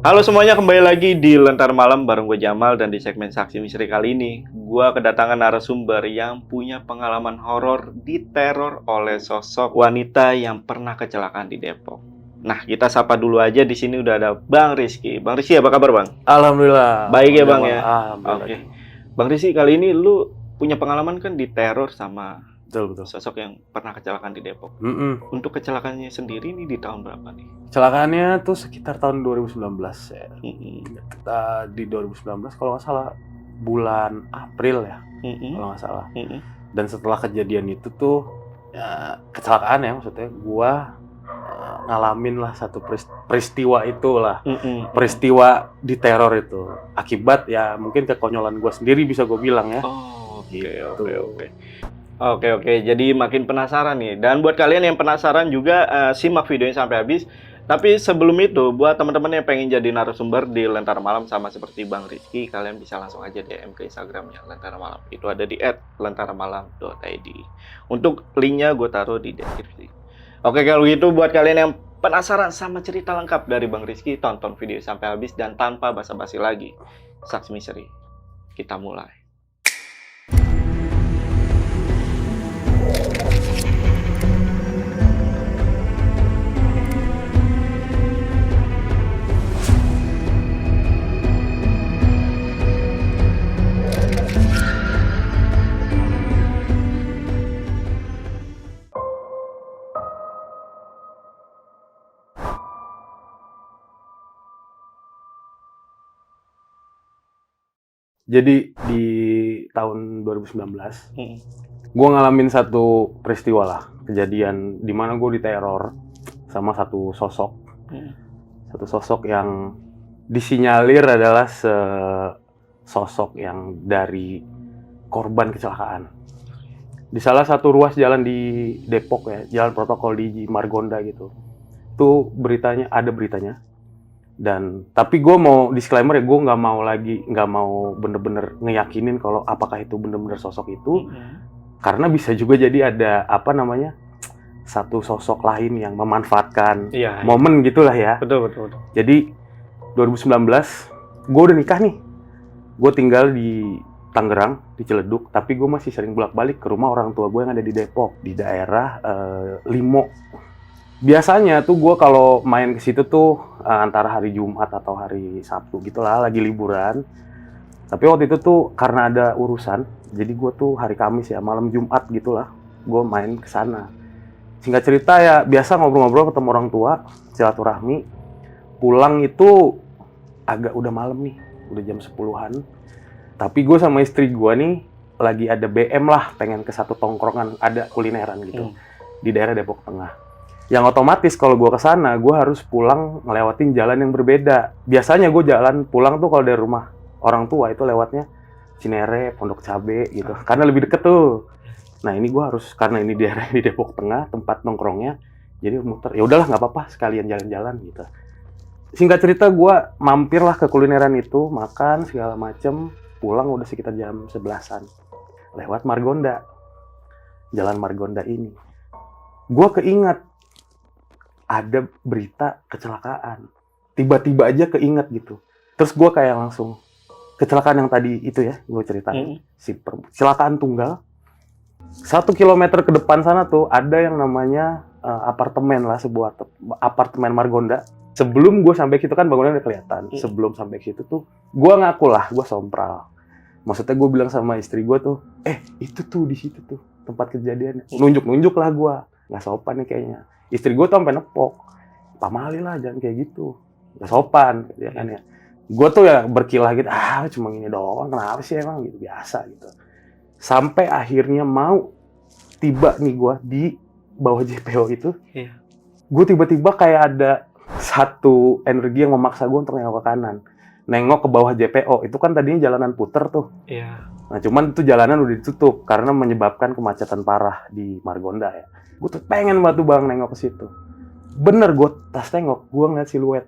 Halo semuanya, kembali lagi di Lentar Malam bareng gue Jamal. Dan di segmen Saksi Misteri kali ini gue kedatangan narasumber yang punya pengalaman horor diteror oleh sosok wanita yang pernah kecelakaan di Depok. Nah, kita sapa dulu aja. Di sini udah ada Bang Rizky. Bang Rizky, apa kabar Bang? Alhamdulillah. Baik ya Bang Jamal. ya? Alhamdulillah. Oke. Bang Rizky, kali ini lu punya pengalaman kan diteror sama Betul. sosok yang pernah kecelakaan di Depok. Mm-mm. Untuk kecelakaannya sendiri ini di tahun berapa nih? Kecelakaannya tuh sekitar tahun 2019 ya. Mm-mm. Di 2019 kalau nggak salah bulan April ya, Mm-mm. kalau nggak salah. Mm-mm. Dan setelah kejadian itu tuh ya, kecelakaan ya maksudnya, gua ngalamin lah satu peristiwa itulah. Mm-mm. Peristiwa diteror itu. Akibat ya mungkin kekonyolan gua sendiri bisa gue bilang ya. Oh, oke, Gitu. oke. Oke, jadi makin penasaran nih. Dan buat kalian yang penasaran juga, simak videonya sampai habis. Tapi sebelum itu, buat teman-teman yang pengen jadi narasumber di Lentera Malam sama seperti Bang Rizky, kalian bisa langsung aja DM ke Instagramnya Lentera Malam. Itu ada di @lentaramalam.id. Untuk linknya gue taruh di deskripsi. Oke, kalau gitu buat kalian yang penasaran sama cerita lengkap dari Bang Rizky, tonton video sampai habis dan tanpa basa-basi lagi. Saksi Misteri, kita mulai. Jadi di tahun 2019 gue ngalamin satu peristiwa lah, kejadian di mana gue diteror sama satu sosok yang disinyalir adalah sosok yang dari korban kecelakaan di salah satu ruas jalan di Depok ya, jalan protokol di Margonda gitu. Itu ada beritanya. Dan tapi gue mau disclaimer ya, gue nggak mau bener-bener ngeyakinin kalau apakah itu bener-bener sosok itu. Karena bisa juga jadi ada satu sosok lain yang memanfaatkan momen gitulah ya. Betul. Jadi 2019 gue udah nikah nih. Gue tinggal di Tangerang, di Ciledug, tapi gue masih sering bolak-balik ke rumah orang tua gue yang ada di Depok, di daerah Limo. Biasanya tuh gue kalau main ke situ tuh antara hari Jumat atau hari Sabtu gitulah, lagi liburan. Tapi waktu itu tuh karena ada urusan, jadi gue tuh hari Kamis ya, malam Jumat gitulah, gue main ke sana. Singkat cerita ya, biasa ngobrol-ngobrol ketemu orang tua, silaturahmi. Pulang itu agak udah malam nih, udah jam 10-an. Tapi gue sama istri gue nih lagi ada BM lah, pengen ke satu tongkrongan, ada kulineran gitu di daerah Depok Tengah. Yang otomatis kalau gue kesana, gue harus pulang ngelewatin jalan yang berbeda. Biasanya gue jalan pulang tuh kalau dari rumah orang tua itu lewatnya Cinere, Pondok Cabe gitu, karena lebih deket tuh. Nah ini gue harus, karena ini daerah di Depok Tengah tempat nongkrongnya, jadi muter. Ya udahlah nggak apa-apa, sekalian jalan-jalan gitu. Singkat cerita gue mampirlah ke kulineran itu, makan segala macem, pulang udah sekitar jam 11-an. Lewat Margonda, jalan Margonda ini, gue keingat ada berita kecelakaan. Tiba-tiba aja keinget gitu. Terus gue kayak langsung, kecelakaan yang tadi itu ya, gue ceritain. Kecelakaan tunggal. 1 kilometer ke depan sana tuh, ada yang namanya apartemen lah, sebuah apartemen Margonda. Sebelum gue sampai situ kan bangunannya udah kelihatan. Sebelum sampai situ tuh, gue ngaku lah, gue sompral. Maksudnya gue bilang sama istri gue tuh, itu tuh di situ tuh tempat kejadiannya. Nunjuk-nunjuk lah gue. Nggak sopan nih kayaknya. Istri gue tuh sampai nepok, pamali lah jangan kayak gitu, nggak sopan ya kan ya. Gue tuh ya berkilah gitu, cuma gini doang, kenapa sih emang gitu, biasa gitu. Sampai akhirnya mau tiba nih gue di bawah JPO itu, gue tiba-tiba kayak ada satu energi yang memaksa gue untuk nengok ke kanan, nengok ke bawah JPO. Itu kan tadinya jalanan puter tuh. Nah cuman itu jalanan udah ditutup karena menyebabkan kemacetan parah di Margonda ya. Gue tuh pengen banget bang nengok ke situ. Bener, gue tas tengok, gue ngeliat siluet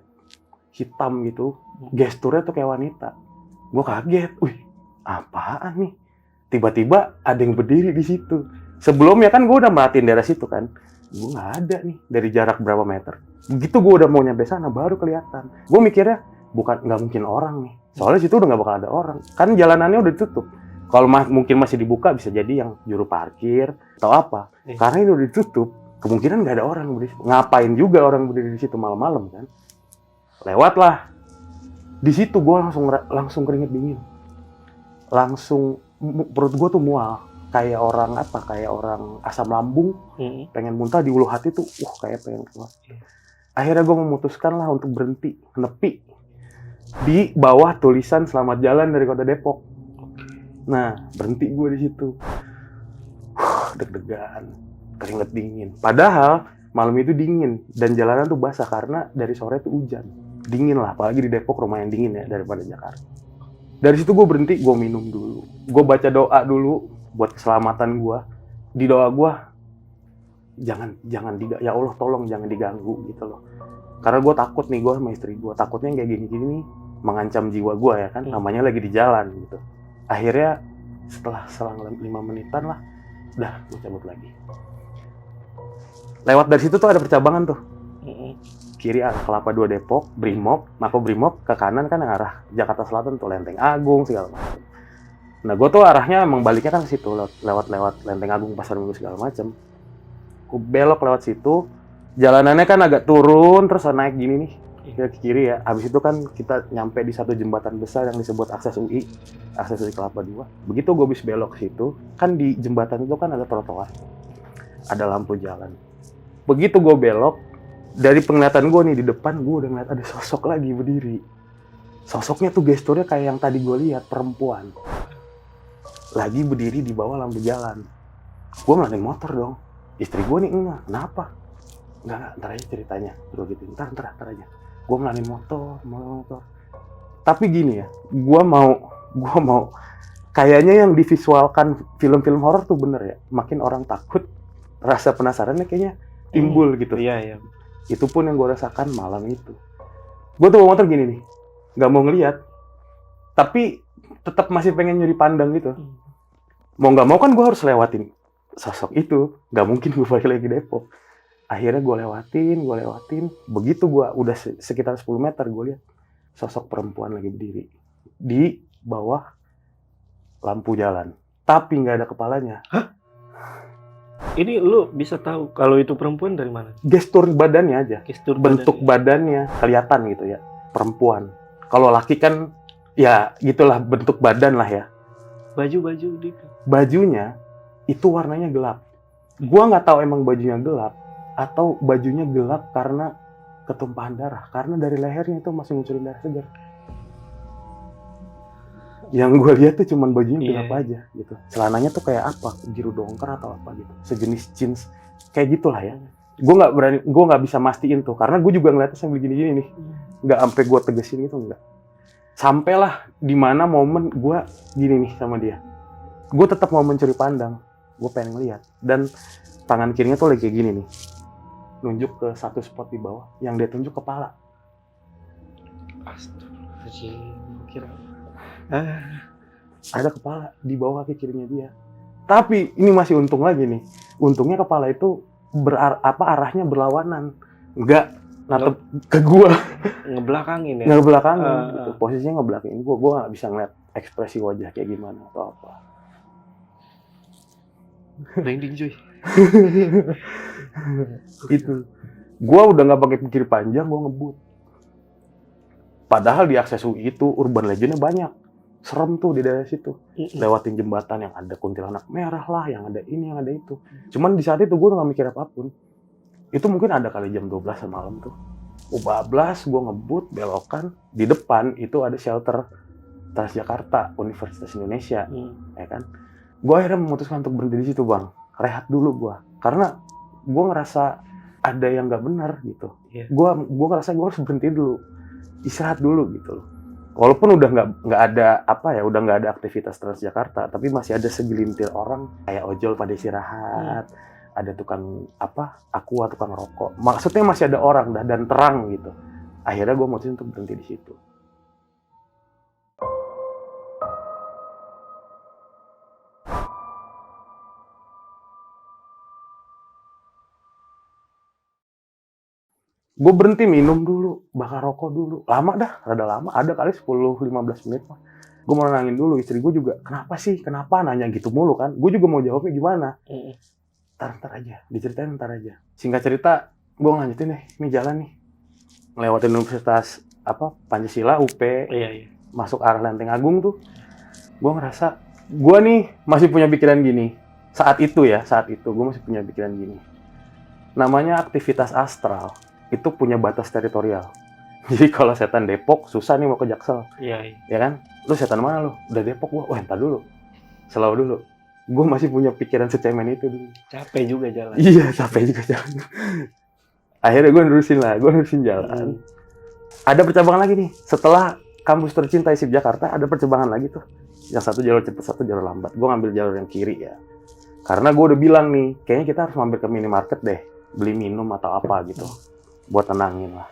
hitam gitu, gesturnya tuh kayak wanita. Gue kaget, wih apaan nih? Tiba-tiba ada yang berdiri di situ. Sebelumnya kan gue udah merhatiin daerah situ kan, gue nggak ada nih dari jarak berapa meter. Begitu gue udah mau nyampe sana baru kelihatan. Gue mikirnya bukan nggak mungkin orang nih. Soalnya situ udah nggak bakal ada orang. Kan jalanannya udah ditutup. Kalau mungkin masih dibuka bisa jadi yang juru parkir atau apa. Karena ini udah ditutup, kemungkinan nggak ada orang berdiri. Ngapain juga orang berdiri di situ malam-malam kan? Lewatlah. Di situ gue langsung keringet dingin. Langsung perut gue tuh mual. Kayak orang apa? Kayak orang asam lambung. Pengen muntah di ulu hati tuh. Kayak pengen keluar. Akhirnya gue memutuskan lah untuk berhenti, nepi di bawah tulisan selamat jalan dari Kota Depok. Nah, berhenti gue di situ. Deg-degan, keringet dingin. Padahal malam itu dingin dan jalanan tuh basah karena dari sore tuh hujan. Dingin lah, apalagi di Depok lumayan dingin ya daripada Jakarta. Dari situ gue berhenti, gue minum dulu. Gue baca doa dulu buat keselamatan gue. Di doa gue, jangan ya Allah tolong jangan diganggu gitu loh. Karena gue takut nih, gue sama istri gue takutnya kayak gini-gini nih mengancam jiwa gue ya kan, namanya lagi di jalan gitu. Akhirnya setelah selang 5 menitan lah, udah gue cabut lagi. Lewat dari situ tuh ada percabangan tuh. Kiri arah Kelapa 2 Depok, Brimob, Mako Brimob, ke kanan kan yang arah Jakarta Selatan tuh Lenteng Agung segala macam. Nah gue tuh arahnya emang baliknya kan ke situ, lewat Lenteng Agung, Pasar Minggu segala macam. Gue belok lewat situ, jalanannya kan agak turun terus naik gini nih ke kiri ya. Habis itu kan kita nyampe di satu jembatan besar yang disebut akses UI Kelapa 2. Begitu gue habis belok ke situ, kan di jembatan itu kan ada trotoar, ada lampu jalan. Begitu gue belok, dari penglihatan gue nih di depan, gue udah ngeliat ada sosok lagi berdiri. Sosoknya tuh gesturnya kayak yang tadi gue lihat, perempuan lagi berdiri di bawah lampu jalan. Gue ngelanin motor dong. Istri gue nih enggak, kenapa? Enggak, ntar aja ceritanya. Gue gitu, ntar aja. Gue ngelanin motor. Tapi gini ya, gue mau kayaknya yang divisualkan film-film horor tuh bener ya. Makin orang takut, rasa penasarannya kayaknya timbul gitu. Iya. Itu pun yang gue rasakan malam itu. Gue tuh bawa motor gini nih, nggak mau ngeliat, tapi tetap masih pengen nyuri pandang gitu. Mau nggak mau kan gue harus lewatin sosok itu, nggak mungkin gue balik lagi Depok. Akhirnya gue lewatin. Begitu gue udah sekitar 10 meter, gue lihat sosok perempuan lagi berdiri di bawah lampu jalan, tapi nggak ada kepalanya. Hah? Ini lu bisa tahu kalau itu perempuan dari mana? Gestur badannya aja, bentuk badannya kelihatan gitu ya, perempuan. Kalau laki kan ya gitulah bentuk badan lah ya. Bajunya itu warnanya gelap. Gua nggak tahu emang bajunya gelap atau bajunya gelap karena ketumpahan darah. Karena dari lehernya itu masih nguncurin darah segar. Yang gue lihat tuh cuman bajunya gelap aja gitu. Celananya tuh kayak apa? Biru dongker atau apa gitu. Sejenis jeans kayak gitulah ya. Gue nggak bisa mastiin tuh karena gue juga ngeliatnya sambil gini-gini nih. Nggak sampai gue tegesin gitu enggak. Sampailah di mana momen gue gini nih sama dia. Gue tetap mau mencuri pandang. Gue pengen ngeliat. Dan tangan kirinya tuh lagi kayak gini nih. Nunjuk ke satu spot di bawah. Yang dia tunjuk kepala. Astagfirullahaladzim. Kira ada kepala di bawah kaki kirinya dia. Tapi ini masih untung lagi nih. Untungnya kepala itu arahnya berlawanan. Enggak natep ke gua. Ngebelakangin ya? Ngebelakangin gitu. Posisinya ngebelakangin gua. Gua nggak bisa ngeliat ekspresi wajah kayak gimana atau apa. Merinding cuy. Itu. Gua udah nggak pakai pikir panjang, gua ngebut. Padahal di akses UI itu urban legend-nya banyak. Serem tuh di daerah situ. Lewatin jembatan yang ada kuntilanak merah lah, yang ada ini, yang ada itu. Cuman di saat itu gue nggak mikir apapun. Itu mungkin ada kali jam 12 malam tuh. U12, gue ngebut, belokan. Di depan itu ada shelter Transjakarta, Universitas Indonesia. Ya kan? Gue akhirnya memutuskan untuk berhenti di situ, Bang. Rehat dulu gue. Karena gue ngerasa ada yang nggak benar gitu. Gue ngerasa gue harus berhenti dulu. Istirahat dulu gitu loh. Walaupun udah nggak ada udah nggak ada aktivitas Transjakarta, tapi masih ada segelintir orang kayak ojol pada istirahat, ada tukang aqua, tukang rokok. Maksudnya masih ada orang dan terang gitu. Akhirnya gue mutusin untuk berhenti di situ. Gue berhenti minum dulu, bakar rokok dulu. Lama dah, rada lama. Ada kali 10-15 menit lah. Gue mau nenangin dulu. Istri gue juga, kenapa sih? Kenapa? Nanya gitu mulu kan. Gue juga mau jawabnya gimana. Ntar aja. Diceritain ntar aja. Singkat cerita, gue lanjutin deh. Ini jalan nih. Ngelewatin Universitas Pancasila, UP. Iya. Masuk arah Lenteng Agung tuh. Gue ngerasa, gue nih masih punya pikiran gini. Saat itu gue masih punya pikiran gini. Namanya aktivitas astral. Itu punya batas teritorial. Jadi kalau setan Depok, susah nih mau ke Jaksel. Iya. Ya kan? Lu setan mana lu? Udah Depok gua. Wah, entar dulu. Slow dulu. Gue masih punya pikiran secemen itu dulu. Capek juga jalan. Iya, capek juga jalan. Akhirnya gue nerusin jalan. Ada percabangan lagi nih. Setelah kampus tercinta ISIP Jakarta, ada percabangan lagi tuh. Yang satu jalur cepat, satu jalur lambat. Gue ngambil jalur yang kiri ya. Karena gue udah bilang nih, kayaknya kita harus mampir ke minimarket deh. Beli minum atau apa gitu. Buat tenangin lah.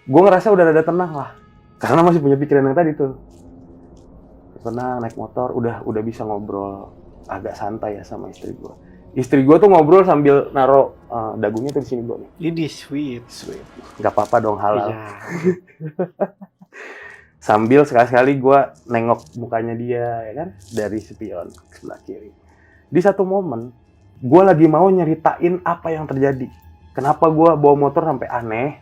Gue ngerasa udah rada tenang lah. Karena masih punya pikiran yang tadi tuh. Tenang, naik motor, udah bisa ngobrol agak santai ya sama istri gue. Istri gue tuh ngobrol sambil naro dagunya tuh di sini gue nih. Ini sweet. Gak apa-apa dong, halal. Iya. Sambil sekali-sekali gue nengok mukanya dia, ya kan? Dari spion ke sebelah kiri. Di satu momen, gue lagi mau nyeritain apa yang terjadi. Kenapa gue bawa motor sampai aneh,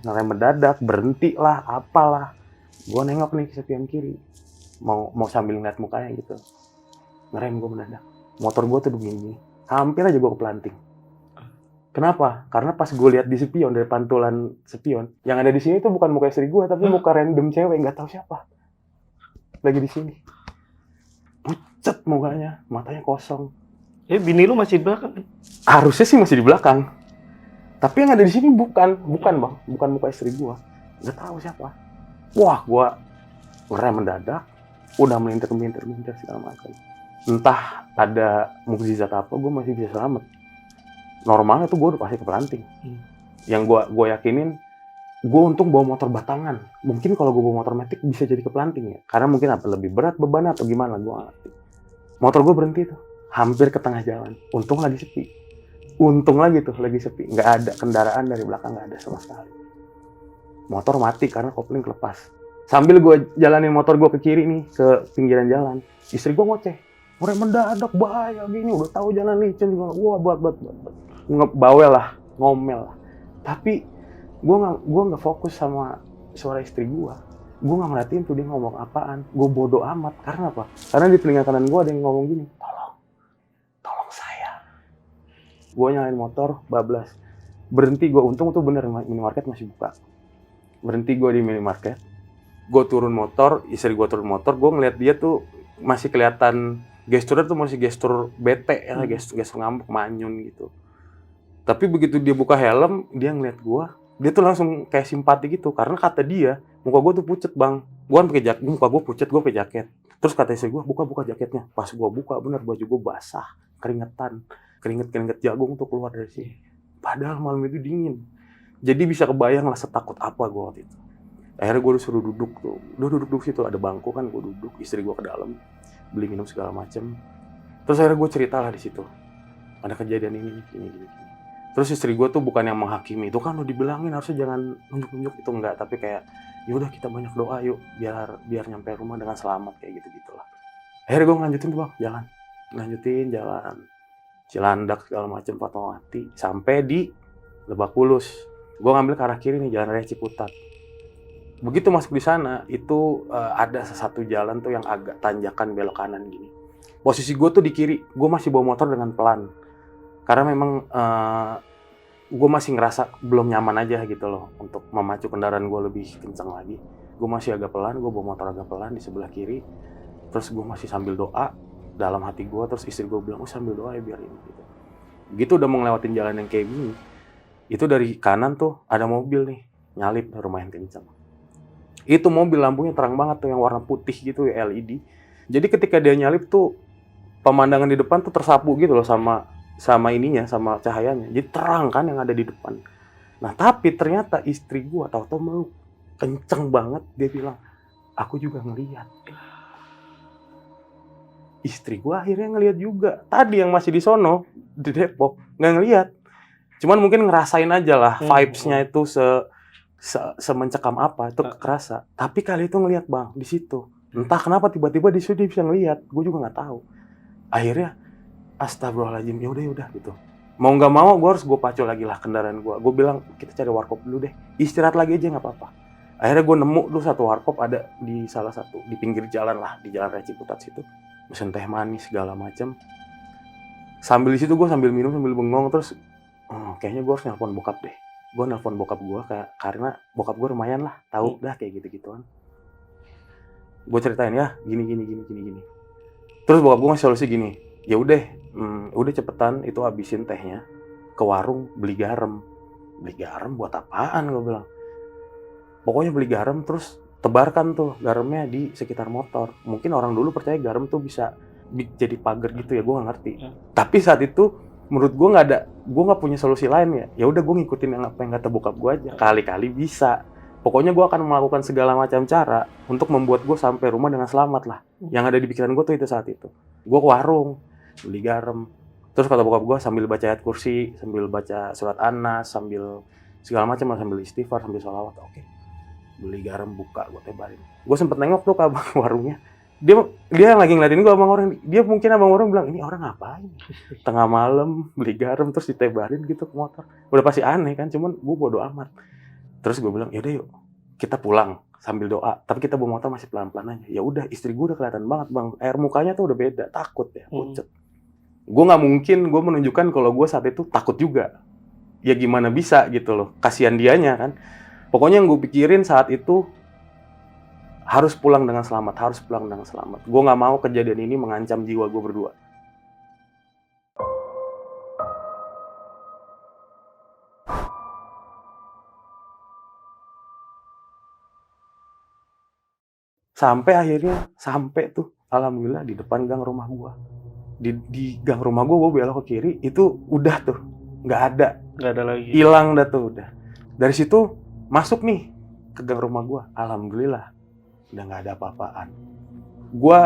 ngerem mendadak, berhenti lah, apalah. Gue nengok nih ke spion kiri, mau sambil ngeliat mukanya gitu. Ngerem gue mendadak. Motor gue tuh begini, hampir aja gue kepelanting. Kenapa? Karena pas gue lihat di spion, dari pantulan spion, yang ada di sini tuh bukan muka istri gue, tapi muka random cewek, nggak tahu siapa. Lagi di sini. Pucet mukanya, matanya kosong. Bini lu masih di belakang? Harusnya sih masih di belakang. Tapi yang ada di sini bukan bang, bukan muka istri gua. Nggak tahu siapa. Wah, gua ngerem mendadak, udah melintir segala macam. Entah ada mukjizat apa, gua masih bisa selamat. Normalnya tuh gua udah pasti kepelanting. Yang gua yakinin, gua untung bawa motor batangan. Mungkin kalau gua bawa motor matic bisa jadi kepelanting ya. Karena mungkin apa lebih berat bebannya atau gimana, gua nggak ngerti. Motor gua berhenti tuh, hampir ke tengah jalan. Untung lagi sepi. Untung lagi tuh, lagi sepi. Nggak ada kendaraan dari belakang, nggak ada sama sekali. Motor mati karena kopling kelepas. Sambil gue jalanin motor gue ke kiri nih, ke pinggiran jalan. Istri gue ngoceh. Orang mendadak, bahaya gini. Udah tahu jalan licin. Wah, buat. Bawel lah, ngomel lah. Tapi gue nggak fokus sama suara istri gue. Gue nggak merhatiin tuh dia ngomong apaan. Gue bodoh amat. Karena apa? Karena di telinga kanan gue ada yang ngomong gini. Tolong saya. Gue nyalain motor, bablas. Berhenti gue, untung tuh bener minimarket masih buka. Berhenti gue di minimarket. Gue turun motor, istri gue turun motor, gue ngeliat dia tuh masih kelihatan gesturnya tuh masih gestur bete ya, gestur ngambek, manyun gitu. Tapi begitu dia buka helm, dia ngeliat gue, dia tuh langsung kayak simpati gitu. Karena kata dia, muka gue tuh pucet bang. Gue kan pakai jaket, muka gue pucet, gue pakai jaket. Terus kata istri gue, buka jaketnya. Pas gue buka, bener baju gue basah, keringetan. Keringet jagung tuh keluar dari sini. Padahal malam itu dingin. Jadi bisa kebayang lah setakut apa gue waktu itu. Akhirnya gue disuruh duduk tuh. Duduk situ, ada bangku kan, gue duduk. Istri gue ke dalam, beli minum segala macem. Terus akhirnya gue cerita lah di situ. Ada kejadian ini. Terus istri gue tuh bukan yang menghakimi. Itu kan lo dibilangin harusnya jangan nunjuk-nunjuk, itu enggak. Tapi kayak, yaudah kita banyak doa yuk. Biar nyampe rumah dengan selamat, kayak gitu-gitulah. Akhirnya gue ngelanjutin tuh bang, jalan. Jalan. Cilandak segala macam, Fatmawati, sampai di Lebak Bulus. Gue ngambil ke arah kiri nih, jalan raya Ciputat. Begitu masuk di sana, itu ada satu jalan tuh yang agak tanjakan belok kanan gini. Posisi gue tuh di kiri, gue masih bawa motor dengan pelan. Karena memang gue masih ngerasa belum nyaman aja gitu loh untuk memacu kendaraan gue lebih kencang lagi. Gue masih agak pelan, gue bawa motor agak pelan di sebelah kiri. Terus gue masih sambil doa dalam hati gue, terus istri gue bilang, sambil doa ya biar ini gitu. Begitu udah mau ngelewatin jalan yang kayak gini, itu dari kanan tuh ada mobil nih, nyalip lumayan kencang. Itu mobil lampunya terang banget tuh yang warna putih gitu ya, LED. Jadi ketika dia nyalip tuh, pemandangan di depan tuh tersapu gitu loh sama sama cahayanya. Jadi terang kan yang ada di depan. Nah tapi ternyata istri gue tahu-tahu meluk kenceng banget, dia bilang, aku juga ngeliat. Istri gue akhirnya ngeliat juga. Tadi yang masih di sono, di Depok, nggak ngeliat. Cuman mungkin ngerasain aja lah vibes-nya Hmm. itu semencekam apa itu kerasa. Tapi kali itu ngelihat Bang di situ. Entah kenapa tiba-tiba di situ dia bisa ngelihat, gue juga nggak tahu. Akhirnya astagfirullahaladzim, ya udah gitu. Mau nggak mau gue pacu lagi lah kendaraan gue. Gue bilang kita cari warkop dulu deh, istirahat lagi aja nggak apa-apa. Akhirnya gue nemu dulu satu warkop ada di salah satu di pinggir jalan lah, di jalan Raya Ciputat situ. Pesen teh manis segala macam. Sambil di situ gue sambil minum sambil bengong terus kayaknya gue harus nelpon bokap deh. Gue nelpon bokap gue karena bokap gue lumayan lah tahu dah kayak gitu-gituan. Gue ceritain ya gini. Terus bokap gue ngasih solusi gini, ya udah cepetan itu habisin tehnya ke warung beli garam. Beli garam buat apaan gue bilang. Pokoknya beli garam terus tebarkan tuh garamnya di sekitar motor. Mungkin orang dulu percaya garam tuh bisa jadi pagar gitu ya, gue nggak ngerti. Tapi saat itu menurut gue gue nggak punya solusi lain ya. Ya udah gue ngikutin apa yang kata bokap gue aja. Kali-kali bisa. Pokoknya gue akan melakukan segala macam cara untuk membuat gue sampai rumah dengan selamat lah. Yang ada di pikiran gue tuh itu saat itu. Gue ke warung, beli garam. Terus kata bokap gue sambil baca ayat kursi, sambil baca surat An-Nas, sambil segala macam lah, sambil istighfar, sambil sholawat. Oke. Beli garam, buka, gue tebarin. Gue sempet nengok tuh ke abang warungnya. Dia lagi ngeliatin gue abang orang. Dia mungkin abang orang bilang, ini orang ngapain? Tengah malam beli garam terus ditebarin gitu ke motor. Udah pasti aneh kan, cuman gue bodo amat. Terus gue bilang, yaudah yuk, kita pulang sambil doa. Tapi kita bawa motor masih pelan-pelan aja. Ya udah, istri gue udah kelihatan banget Bang. Air mukanya tuh udah beda, takut ya, pucet. Gue nggak mungkin gue menunjukkan kalau gue saat itu takut juga. Ya gimana bisa gitu loh, kasihan dianya kan. Pokoknya yang gue pikirin saat itu harus pulang dengan selamat, Gue nggak mau kejadian ini mengancam jiwa gue berdua. Sampai tuh alhamdulillah di depan gang rumah gue. Di gang rumah gue belok ke kiri, itu udah tuh nggak ada lagi, hilang dah tuh udah. Dari situ masuk nih ke gang rumah gue, alhamdulillah udah nggak ada apa-apaan. Gue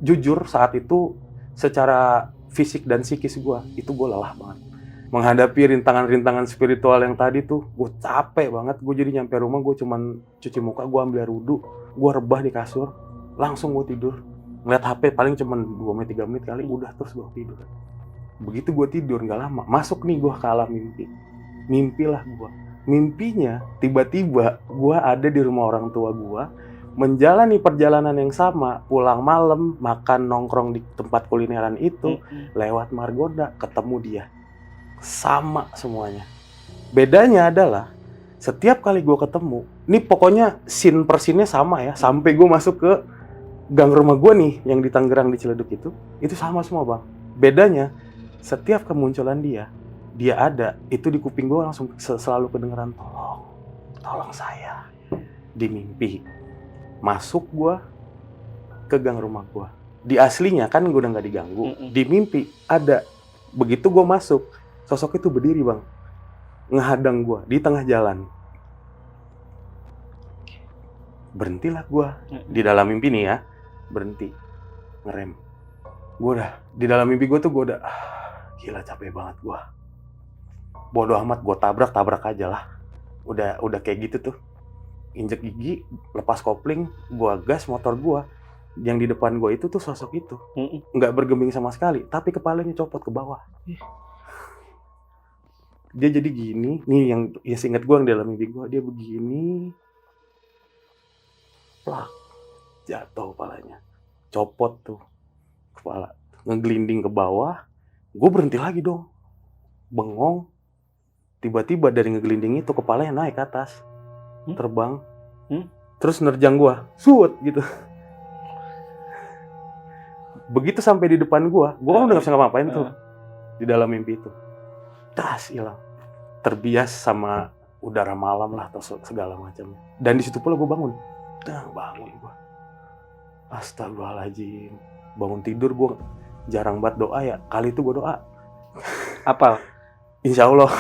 jujur saat itu secara fisik dan psikis gue lelah banget menghadapi rintangan-rintangan spiritual yang tadi tuh. Gue capek banget. Gue jadi nyampe rumah gue cuman cuci muka, gue ambil air wudhu, gue rebah di kasur, langsung gue tidur. Ngeliat HP paling cuman 2 menit 3 menit kali, udah terus gue tidur. Begitu gue tidur nggak lama, masuk nih gue ke alam mimpi. Mimpilah gue. Mimpinya tiba-tiba gue ada di rumah orang tua gue, menjalani perjalanan yang sama, pulang malam, makan nongkrong di tempat kulineran itu, lewat Margonda, ketemu dia. Sama semuanya. Bedanya adalah setiap kali gue ketemu, ini pokoknya scene per scene-nya sama ya, sampai gue masuk ke gang rumah gue nih yang di Tangerang di Ciledug itu sama semua Bang. Bedanya setiap kemunculan dia ada, itu di kuping gue langsung selalu kedengeran tolong saya. Di mimpi masuk gue ke gang rumah gue. Di aslinya kan gue udah nggak diganggu. Di mimpi ada. Begitu gue masuk, sosok itu berdiri Bang, ngehadang gue di tengah jalan. Berhentilah gue di dalam mimpi nih ya, berhenti, ngerem. Gue udah di dalam mimpi gue tuh gue udah gila capek banget gue. Bodoh amat, gue tabrak aja lah. Udah kayak gitu tuh. Injek gigi, lepas kopling, gue gas motor gue. Yang di depan gue itu tuh sosok itu, nggak bergeming sama sekali, tapi kepalanya copot ke bawah. Dia jadi gini, nih yang seingat gue yang dalam mimpi gue, dia begini, plak, jatuh kepalanya, copot tuh kepala, ngegelinding ke bawah. Gue berhenti lagi dong, bengong. Tiba-tiba dari ngegelinding itu kepalanya naik ke atas, terbang, terus nerjang gue, suut gitu. Begitu sampai di depan gue kan udah gak bisa ngapa-ngapain tuh di dalam mimpi itu. Tas hilang, terbias sama udara malam lah atau segala macamnya. Dan di situ pula gue bangun gue. Astagfirullahaladzim, bangun tidur gue jarang banget doa ya. Kali itu gue doa. Apa? Insya Allah.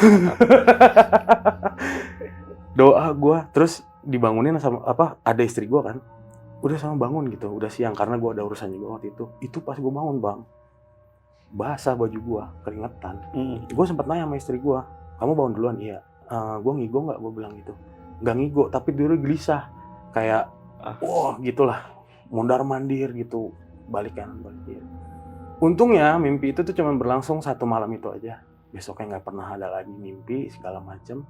Doa gue, terus dibangunin sama ada istri gue kan. Udah sama bangun gitu, udah siang karena gue ada urusan juga waktu itu. Itu pas gue bangun Bang, basah baju gue, keringetan. Gue sempat nanya sama istri gue, Kamu bangun duluan? Iya. Gue ngigo nggak? Gue bilang gitu. Nggak ngigo, tapi dulu gelisah. Kayak, wah gitulah. Mondar mandir gitu. Balik kanan, balik kiri. Untungnya mimpi itu tuh cuma berlangsung 1 malam itu aja. Besoknya nggak pernah ada lagi mimpi segala macem.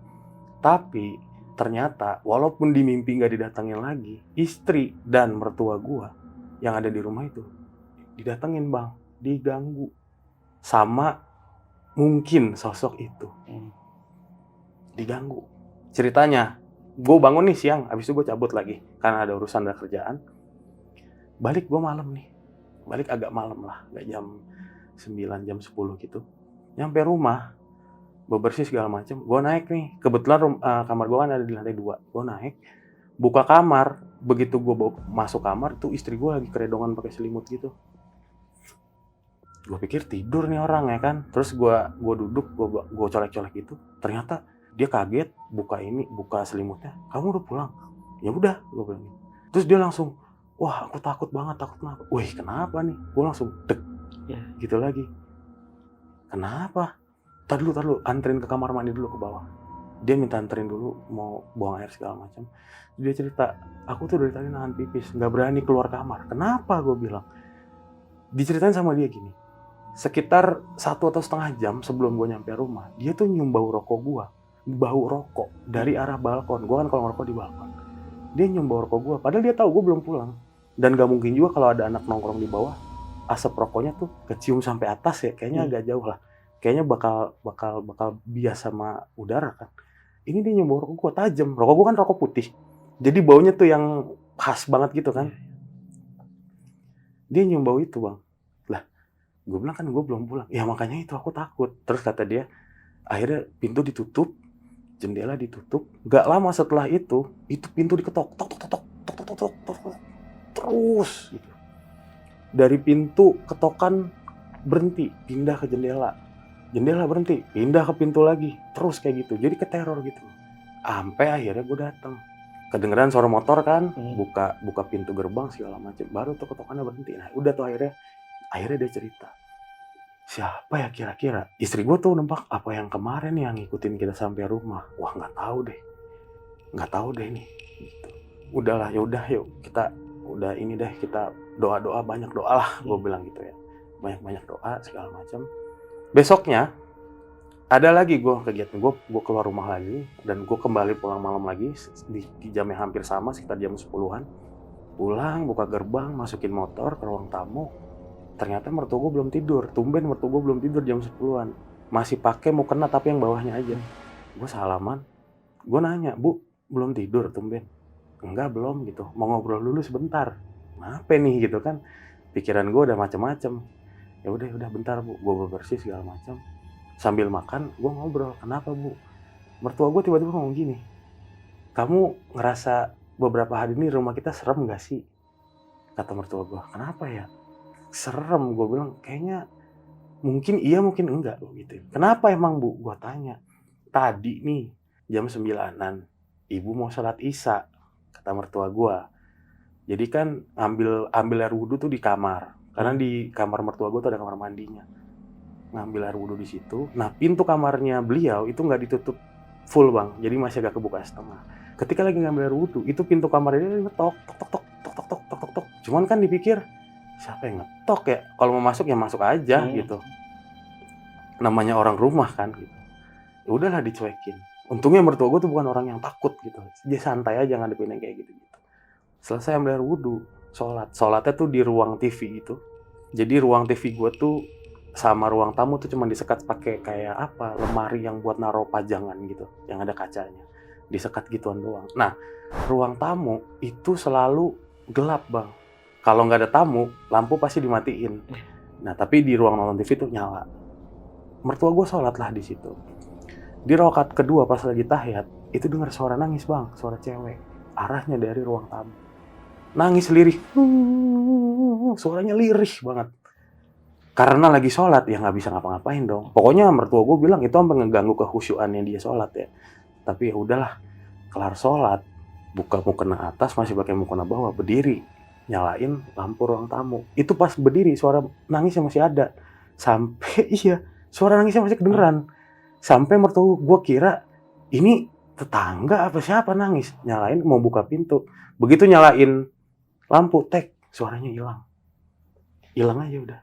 Tapi ternyata walaupun di mimpi nggak didatengin lagi, istri dan mertua gua yang ada di rumah itu didatengin bang, diganggu sama mungkin sosok itu. Diganggu. Ceritanya, gue bangun nih siang, habis itu gue cabut lagi karena ada urusan ada kerjaan. Balik gue malam nih. Balik agak malam lah, nggak jam 9, jam 10 gitu. Nyampe rumah, bebersih segala macam. Gue naik nih, kebetulan kamar gue kan ada di lantai 2. Gue naik, buka kamar. Begitu gue masuk kamar, tuh istri gue lagi keredongan pakai selimut gitu. Gue pikir tidur nih orang ya kan. Terus gue duduk, gue colek-colek gitu. Ternyata dia kaget, buka selimutnya. Kamu udah pulang? Ya udah, gue bilang gitu. Terus dia langsung, wah aku takut banget, takut kenapa? Wih kenapa nih? Gue langsung dek, gitu lagi. Kenapa? Tar dulu, anterin ke kamar mandi dulu ke bawah. Dia minta anterin dulu, mau buang air segala macam. Dia cerita, aku tuh dari tadi nahan pipis, nggak berani keluar kamar. Kenapa? Gue bilang. Diceritain sama dia gini, sekitar 1 atau setengah jam sebelum gue nyampe rumah, dia tuh nyium bau rokok gue. Bau rokok dari arah balkon. Gue kan kalau ngerokok di balkon. Dia nyium bau rokok gue, padahal dia tahu gue belum pulang. Dan gak mungkin juga kalau ada anak nongkrong di bawah, asap rokoknya tuh kecium sampai atas ya, kayaknya agak jauh lah. Kayaknya bakal bias sama udara kan. Ini dia nyium bau rokok gue tajam. Rokok gue kan rokok putih, jadi baunya tuh yang khas banget gitu kan. Dia nyium bau itu bang. Lah, gue bilang kan gue belum pulang. Ya makanya itu aku takut. Terus kata dia, akhirnya pintu ditutup, jendela ditutup. Gak lama setelah itu pintu diketok, tok, terus gitu. Dari pintu ketokan berhenti, pindah ke jendela berhenti, pindah ke pintu lagi, terus kayak gitu. Jadi keteror gitu. Sampai akhirnya gue datang, kedengeran suara motor kan, buka pintu gerbang segala macam, baru tuh ketokannya berhenti. Nah udah tuh akhirnya dia cerita, siapa ya kira-kira? Istri gue tuh nembak apa yang kemarin yang ngikutin kita sampai rumah. Wah nggak tahu deh nih. Gitu. Udahlah, yaudah yuk kita udah ini deh, kita doa banyak doa lah, gue bilang gitu ya, banyak doa segala macam. Besoknya ada lagi gue kegiatan, gue keluar rumah lagi dan gue kembali pulang malam lagi di jam yang hampir sama, sekitar jam 10-an. Pulang, buka gerbang, masukin motor ke ruang tamu. Ternyata mertua gue belum tidur. Tumben mertua gue belum tidur jam 10-an. Masih pakai mau kena tapi yang bawahnya aja. Gue salaman. Gue nanya, Bu, belum tidur tumben? Enggak, belum gitu. Mau ngobrol dulu sebentar. Kenapa nih gitu kan? Pikiran gue udah macem-macem. Ya udah bentar Bu. Gue bersih segala macam. Sambil makan, gue ngobrol. Kenapa Bu? Mertua gue tiba-tiba ngomong gini. Kamu ngerasa beberapa hari ini rumah kita serem gak sih? Kata mertua gue. Kenapa ya? Serem, gue bilang kayaknya mungkin iya mungkin enggak gitu. Kenapa emang Bu? Gue tanya. Tadi nih jam 9-an ibu mau sholat isya, kata mertua gue. Jadi kan ambil air wudhu tuh di kamar, karena di kamar mertua gue tuh ada kamar mandinya. Ngambil air wudhu di situ. Nah pintu kamarnya beliau itu nggak ditutup full bang, jadi masih agak kebuka setengah. Ketika lagi ngambil air wudhu, itu pintu kamarnya ngetok, tok. Cuman kan dipikir siapa yang ngetok ya? Kalau mau masuk ya masuk aja gitu. Namanya orang rumah kan gitu. Ya udahlah dicuekin. Untungnya mertua gue tuh bukan orang yang takut gitu. Dia santai aja ngadepin yang kayak gitu. Selesai ambil air wudhu, sholatnya tuh di ruang TV gitu. Jadi ruang TV gue tuh sama ruang tamu tuh cuma disekat pakai kayak apa, lemari yang buat naruh pajangan gitu, yang ada kacanya. Disekat gituan doang. Nah, ruang tamu itu selalu gelap bang. Kalau nggak ada tamu, lampu pasti dimatiin. Nah, tapi di ruang nonton TV tuh nyala. Mertua gue sholat lah di situ. Di rakaat kedua pas lagi tahiyat, itu dengar suara nangis bang, suara cewek. Arahnya dari ruang tamu. Nangis lirih. Suaranya lirih banget. Karena lagi sholat, ya nggak bisa ngapa-ngapain dong. Pokoknya mertua gue bilang itu sampai ngeganggu kehusyuannya dia sholat ya. Tapi ya udahlah, kelar sholat, buka mukena atas, masih pakai mukena bawah, berdiri, nyalain lampu ruang tamu. Itu pas berdiri, suara nangisnya masih ada. Sampai suara nangisnya masih kedengeran. Sampai mertua gue kira ini tetangga apa siapa nangis, nyalain mau buka pintu. Begitu nyalain lampu, suaranya hilang. Hilang aja udah.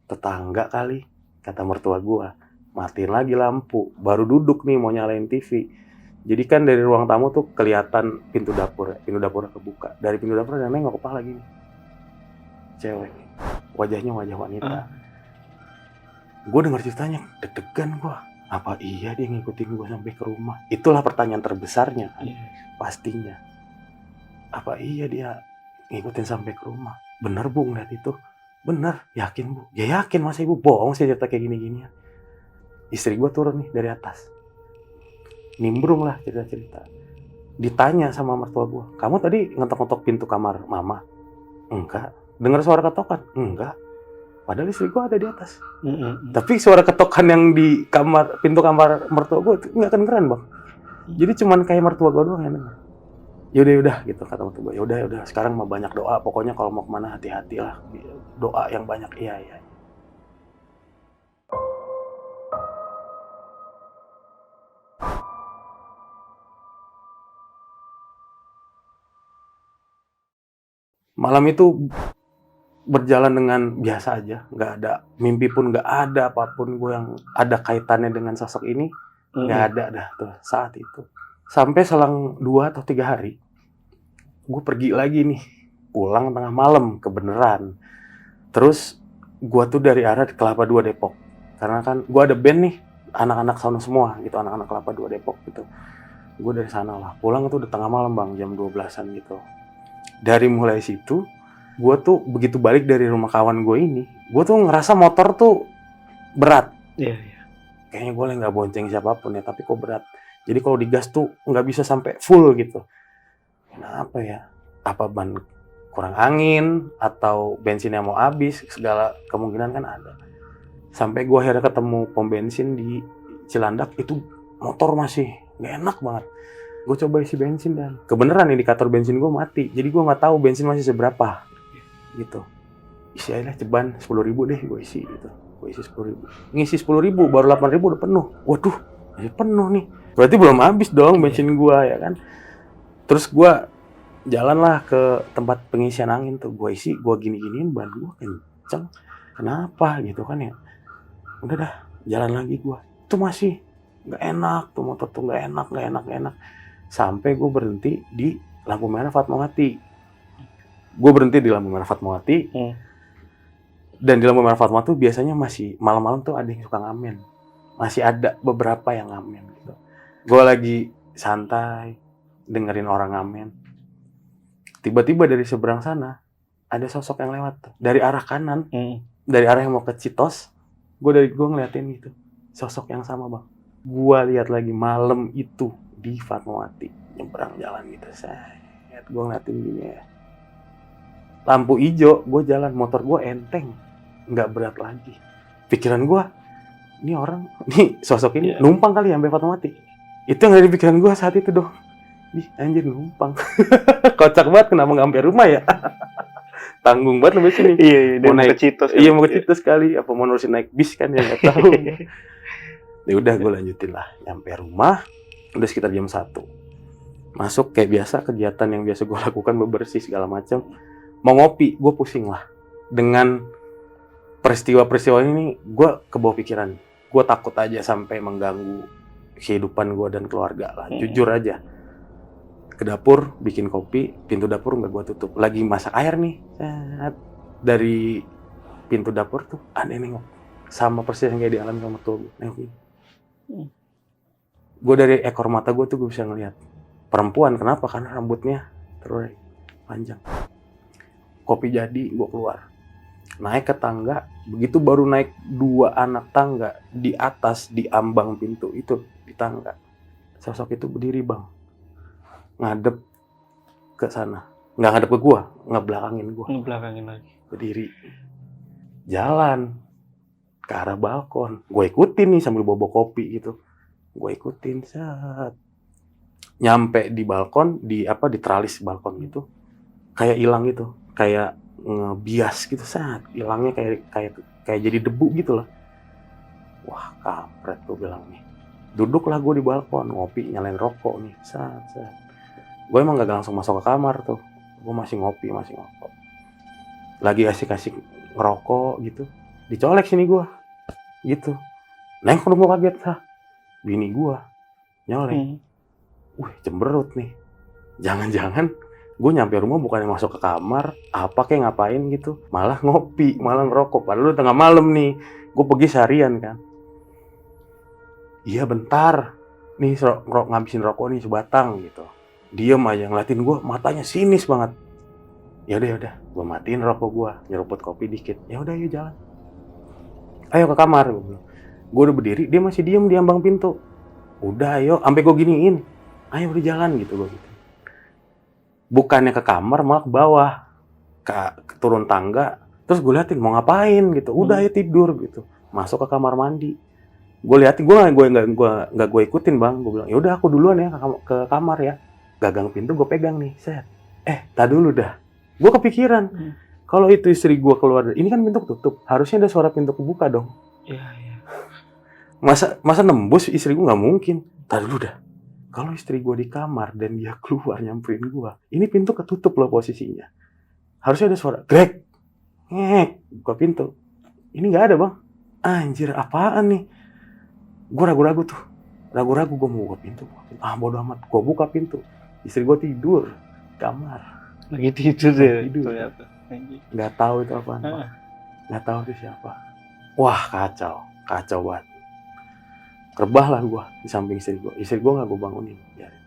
Tetangga kali, kata mertua gue. Matiin lagi lampu, baru duduk nih mau nyalain TV. Jadi kan dari ruang tamu tuh kelihatan pintu dapur kebuka. Dari pintu dapur ada nengok kepala gini. Cewek, wajahnya wajah wanita. Gue denger ceritanya, deg-degan gue. Apa iya dia ngikutin gue sampai ke rumah? Itulah pertanyaan terbesarnya kan, pastinya. Apa iya dia ngikutin sampai ke rumah? Bener bu ngeliat itu? Bener, yakin bu? Ya yakin, masa ibu bohong sih cerita kayak gini-ginian. Istri gue turun nih dari atas. Nimbrung lah cerita-cerita. Ditanya sama mertua gue, kamu tadi ngetok-ngetok pintu kamar mama? Enggak. Dengar suara ketokan? Enggak. Padahal istri gue ada di atas. Tapi suara ketokan yang di pintu kamar mertua gue itu nggak kedengeran bang. Jadi cuman kayak mertua gue doang yang denger. Yaudah gitu kata mertua gue. Yaudah sekarang mah banyak doa. Pokoknya kalau mau kemana hati-hati lah. Doa yang banyak. Iya. Malam itu berjalan dengan biasa aja, nggak ada mimpi pun, nggak ada apapun gue yang ada kaitannya dengan sosok ini, nggak ada dah tuh saat itu. Sampai selang 2 atau 3 hari, gue pergi lagi nih, pulang tengah malam kebenaran. Terus gue tuh dari arah Kelapa II Depok, karena kan gue ada band nih, anak-anak sono semua gitu, anak-anak Kelapa II Depok gitu. Gue dari sana lah, pulang tuh udah tengah malam bang, jam 12-an gitu. Dari mulai situ, gue tuh begitu balik dari rumah kawan gue ini, gue tuh ngerasa motor tuh berat. Iya. Kayaknya gue nggak bonceng siapapun ya, tapi kok berat. Jadi kalau digas tuh nggak bisa sampai full gitu. Kenapa ya? Apa ban kurang angin atau bensinnya mau habis? Segala kemungkinan kan ada. Sampai gue akhirnya ketemu pom bensin di Cilandak, itu motor masih nggak enak banget. Gue coba isi bensin dan kebenaran indikator bensin gue mati. Jadi gue nggak tahu bensin masih seberapa. Gitu. Isi aja lah ceban 10.000 deh gue isi gitu. Gue isi 10.000. Ngisi 10.000 baru 8.000 udah penuh. Waduh, masih penuh nih. Berarti belum habis dong bensin gue ya kan. Terus gue jalanlah ke tempat pengisian angin tuh. Gue isi, gue gini-giniin ban gue kenceng. Kenapa gitu kan ya. Udah dah, jalan lagi gue. Itu masih nggak enak tuh motor tuh, nggak enak. Sampai gue berhenti di lampu merah Fatmawati. Dan di lampu merah Fatmawati tuh biasanya masih malam-malam tuh ada yang suka ngamen. Masih ada beberapa yang ngamen gitu. Gue lagi santai dengerin orang ngamen. Tiba-tiba dari seberang sana ada sosok yang lewat tuh. Dari arah kanan, dari arah yang mau ke Citos. Gue ngeliatin gitu. Sosok yang sama bang. Gue lihat lagi malam itu di Fatmawati, nyebrang jalan gitu. Gue ngeliatin gini ya. Lampu hijau, gue jalan, motor gue enteng, nggak berat lagi. Pikiran gue, nih sosok ini numpang kali ya sampai Fatmawati. Itu yang ada di pikiran gue saat itu dong. Ih, anjir numpang. Kocak banget, kenapa nggak sampai rumah ya? Tanggung banget sampai sini. Iya, mau naik ke Citos. Iya, mau ke Citos kali. Apa mau nerusin naik bis kan ya nggak tahu. Ya udah, gue lanjutin lah. Nyampe rumah, udah sekitar jam 1. Masuk kayak biasa, kegiatan yang biasa gue lakukan, bebersih segala macam. Mau ngopi, gue pusing lah. Dengan peristiwa-peristiwa ini, gue kebawa pikiran. Gue takut aja sampai mengganggu kehidupan gue dan keluarga lah. Jujur aja. Ke dapur, bikin kopi, pintu dapur nggak gue tutup. Lagi masak air nih. Dari pintu dapur tuh ada yang nengok. Sama persis yang kayak di alam sama tua gue. Nengok ini. Gue dari ekor mata gue tuh gue bisa ngeliat perempuan. Kenapa? Karena rambutnya terus panjang. Kopi jadi, gue keluar. Naik ke tangga, begitu baru naik 2 anak tangga, di atas, di ambang pintu itu, di tangga. Sosok itu berdiri bang. Ngadep ke sana. Nggak ngadep ke gue, ngebelakangin gue. Ngebelakangin lagi. Berdiri. Jalan ke arah balkon. Gue ikutin nih sambil bobo kopi gitu. Gue ikutin, set. Nyampe di balkon, di tralis balkon gitu. Kayak hilang gitu. Kayak ngebias gitu, set. Hilangnya kayak jadi debu gitu loh. Wah, kampret gue bilang nih. Duduklah gue di balkon, ngopi, nyalain rokok nih. Set. Gue emang gak langsung masuk ke kamar tuh. Gue masih ngopi, masih ngerokok. Lagi asik-asik ngerokok gitu. Dicolek sini gue. Gitu. Nengok gue kaget. Bini gue nyolek. Cemberut nih. Jangan-jangan gue nyampe rumah bukannya masuk ke kamar, apa kayak ngapain gitu. Malah ngopi, malah ngerokok. Padahal udah tengah malam nih. Gue pergi seharian kan. Iya bentar. Nih ngabisin rokok nih sebatang gitu. Diem aja ngeliatin gue, matanya sinis banget. Ya udah, gue matiin rokok gue, nyeruput kopi dikit. Ya udah, yuk jalan. Ayo ke kamar. Gue udah berdiri, dia masih diem di ambang pintu. Udah, ayo, sampai gue giniin. Ayo udah jalan gitu gue gitu. Bukannya ke kamar, malah ke bawah, turun tangga. Terus gue liatin mau ngapain gitu. Udah ayo tidur gitu. Masuk ke kamar mandi. Gue liatin, gue ikutin bang. Gue bilang, ya udah aku duluan ya ke kamar ya. Gagang pintu gue pegang nih, set. Tak dulu dah. Gue kepikiran, kalau itu istri gue keluar, ini kan pintu tutup, harusnya ada suara pintu kebuka dong. Iya. Masa nembus istri gue nggak mungkin. Tak dulu dah. Kalau istri gue di kamar dan dia keluar nyamperin gue, ini pintu ketutup loh posisinya. Harusnya ada suara grek, buka pintu. Ini nggak ada bang. Anjir, apaan nih? Gue ragu-ragu gue mau buka pintu. Bodo amat, gue buka pintu. Istri gue tidur kamar. Lagi tidur ya ternyata. Nggak tahu itu apaan, Pak. Nggak tahu itu siapa. Wah, kacau banget. Rebah lah gue di samping istri gue. Istri gue nggak gue bangunin. Biarin.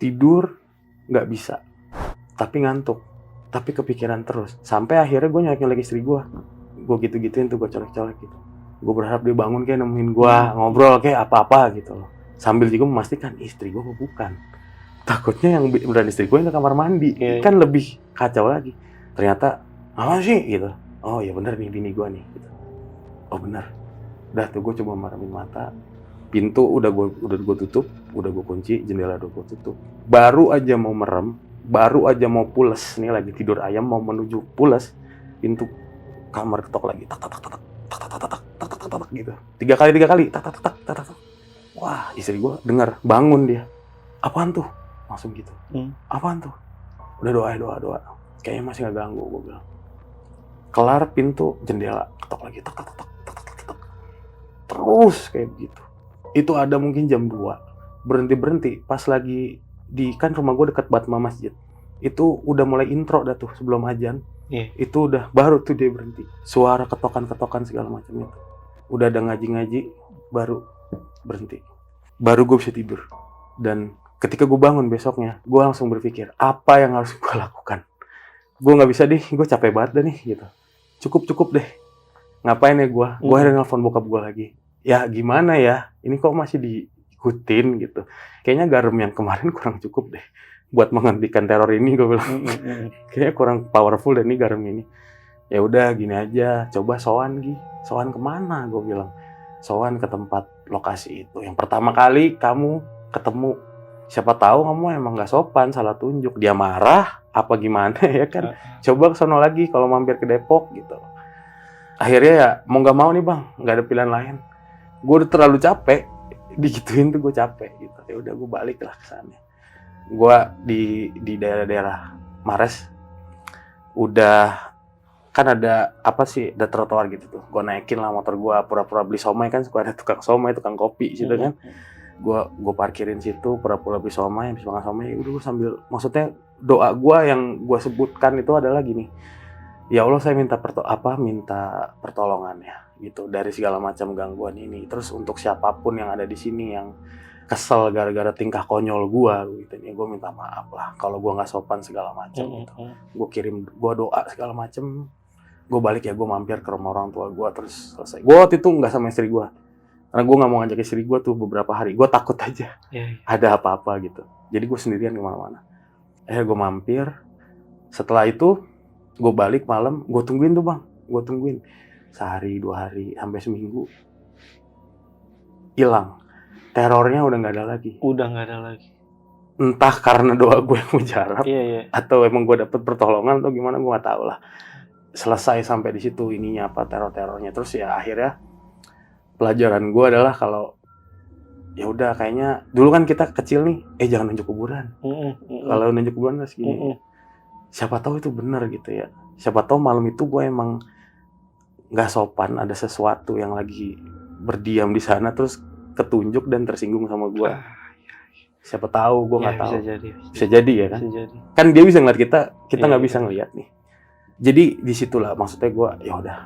Tidur nggak bisa, tapi ngantuk, tapi kepikiran terus. Sampai akhirnya gue nyalain lagi istri gue gitu-gituin tuh, gue colek-colek gitu. Gue berharap dia bangun kayak nemenin gue ngobrol kayak apa-apa gitu loh. Sambil juga memastikan istri gue bukan. Takutnya yang beneran istri gue yang ke kamar mandi, kan lebih kacau lagi. Ternyata apa sih gitu. Oh ya bener nih bini gue nih gitu. Oh bener. Udah tuh gue coba meramin mata. Pintu udah gue tutup, udah gue kunci, jendela udah gue tutup. Baru aja mau merem, baru aja mau pules, nih lagi tidur ayam mau menuju pules, pintu kamar ketok lagi, tak gitu. Tiga kali, tak. Wah, istri gue dengar, bangun dia. Apaan tuh? Langsung gitu. Apaan tuh? Udah doa. Kayaknya masih nggak ganggu, gue bilang. Kelar pintu jendela ketok lagi, tak. Terus kayak gitu. Itu ada mungkin jam 2. Berhenti pas lagi kan rumah gue dekat banget sama masjid. Itu udah mulai intro dah tuh sebelum azan. Itu udah baru tuh dia berhenti. Suara ketokan segala macam itu. Udah ada ngaji baru berhenti. Baru gue bisa tidur. Dan ketika gue bangun besoknya, gue langsung berpikir apa yang harus gue lakukan. Gue nggak bisa deh, gue capek banget dah nih gitu. Cukup deh. Ngapain ya gue? Gue akhirnya nelfon bokap gue lagi. Ya gimana ya, ini kok masih diikutin gitu. Kayaknya garam yang kemarin kurang cukup deh buat menghentikan teror ini, gue bilang. Kayaknya kurang powerful dan ini garam ini. Ya udah gini aja, coba sowan kemana, gue bilang. Sowan ke tempat lokasi itu. Yang pertama kali kamu ketemu, siapa tahu kamu emang nggak sopan, salah tunjuk, dia marah apa gimana ya kan. Coba ke sono lagi kalau mampir ke Depok gitu. Akhirnya ya mau nggak mau nih bang, nggak ada pilihan lain. Gue udah terlalu capek, digituin tuh gue capek gitu. Ya udah gue balik lah ke sana. Gue di daerah-daerah Mares, udah kan ada ada trotoar gitu tuh. Gue naikin lah motor gue, pura-pura beli somai kan, suka ada tukang somai, tukang kopi situ kan. Gue parkirin situ, pura-pura beli somai, habis makan somai. Udah gue sambil, maksudnya doa gue yang gue sebutkan itu adalah gini. Ya Allah, saya minta pertolongan ya gitu dari segala macam gangguan ini. Terus untuk siapapun yang ada di sini yang kesel gara-gara tingkah konyol gue gitu, gue minta maaf lah kalau gue nggak sopan segala macam gitu. Gue doa segala macam. Gue balik ya, gue mampir ke rumah orang tua gue, terus selesai. Gue waktu itu nggak sama istri gue karena gue nggak mau ngajak istri gue tuh beberapa hari. Gue takut aja ada apa-apa gitu. Jadi gue sendirian kemana-mana. Gue mampir. Setelah itu gue balik malam, gue tungguin tuh bang, sehari 2 hari sampai seminggu, hilang, terornya udah nggak ada lagi. entah karena doa gue yang mujarab Iya. atau emang gue dapet pertolongan atau gimana gue nggak tahu lah. Selesai sampai di situ ininya apa teror-terornya. Terus ya akhirnya pelajaran gue adalah kalau ya udah kayaknya dulu kan kita kecil nih, jangan nunjuk kuburan. Kalau nunjuk kuburan harus gini. Siapa tahu itu benar gitu ya. Siapa tahu malam itu gue emang nggak sopan, ada sesuatu yang lagi berdiam di sana terus ketunjuk dan tersinggung sama gue. Siapa tahu, gue nggak tahu. Bisa jadi ya kan. Bisa jadi. Kan dia bisa ngeliat kita nggak Iya. bisa ngeliat nih. Jadi disitulah maksudnya gue ya udah.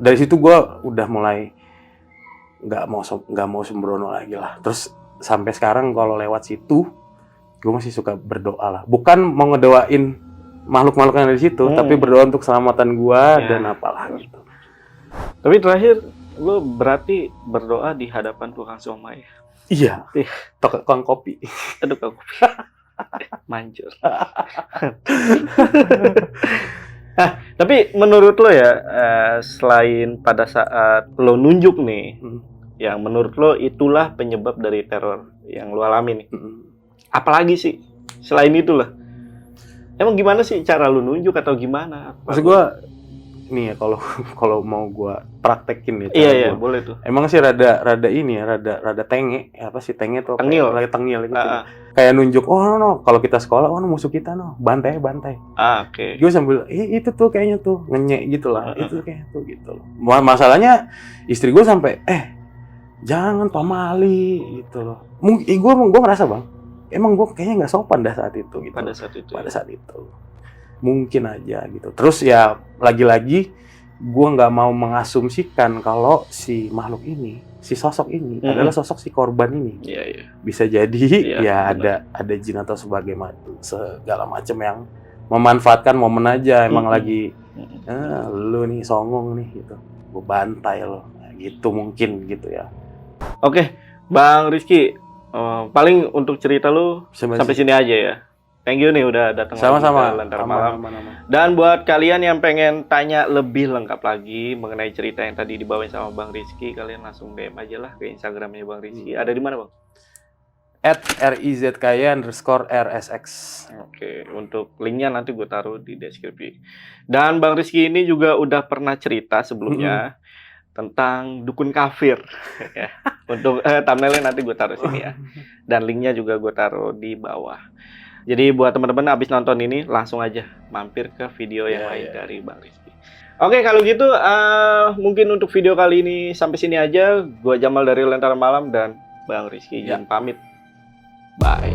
Dari situ gue udah mulai nggak mau sembrono lagi lah. Terus sampai sekarang kalau lewat situ gue masih suka berdoa lah. Bukan mau ngedoain makhluk-makhluk yang ada di situ, tapi berdoa untuk keselamatan gue dan apalah gitu. Tapi terakhir lu berarti berdoa di hadapan tukang somai. Iya. Tukang kopi. Aduh kok manjur. Tapi menurut lo ya, selain pada saat lo nunjuk nih, yang menurut lo itulah penyebab dari teror yang lo alami nih. Apalagi sih selain itulah? Emang gimana sih cara lo nunjuk atau gimana? Maksud gue nih ya kalau mau gue praktekin ya. Iya boleh tuh. Emang sih rada ini ya, rada tenge. Apa sih tenge tuh? Tengil. Tengil gitu. Kayak nunjuk, no, kalau kita sekolah, musuh kita no, bantai. Oke. Gue sambil, itu tuh kayaknya tuh ngenyek gitu lah, itu kayak tuh gitu loh. Masalahnya istri gue sampai, jangan pamali gitu loh. Mungkin gue ngerasa bang, emang gue kayaknya nggak sopan dah saat itu gitu. Pada saat itu. Mungkin aja gitu. Terus ya lagi-lagi gue nggak mau mengasumsikan kalau si makhluk ini, si sosok ini adalah sosok si korban ini. Iya. Bisa jadi ya ada jin atau segala macam yang memanfaatkan momen aja. Emang lagi lu nih songong nih gitu, gue bantai lo gitu mungkin gitu ya. Oke, Bang Rizky, paling untuk cerita lu sampai sini aja ya. Thank you nih udah datang sama-sama ke Lentera Malam. Dan buat kalian yang pengen tanya lebih lengkap lagi mengenai cerita yang tadi dibawain sama Bang Rizky, kalian langsung DM aja lah ke Instagramnya Bang Rizky. Ada di mana Bang? @rizkaya_rsx. Oke, untuk linknya nanti gue taruh di deskripsi. Dan Bang Rizky ini juga udah pernah cerita sebelumnya tentang dukun kafir. Ya. Untuk thumbnailnya nanti gue taruh sini ya. Dan linknya juga gue taruh di bawah. Jadi buat teman-teman abis nonton ini langsung aja mampir ke video yang lain dari Bang Rizky. Oke, kalau gitu mungkin untuk video kali ini sampai sini aja. Gua Jamal dari Lentera Malam dan Bang Rizky izin pamit. Bye.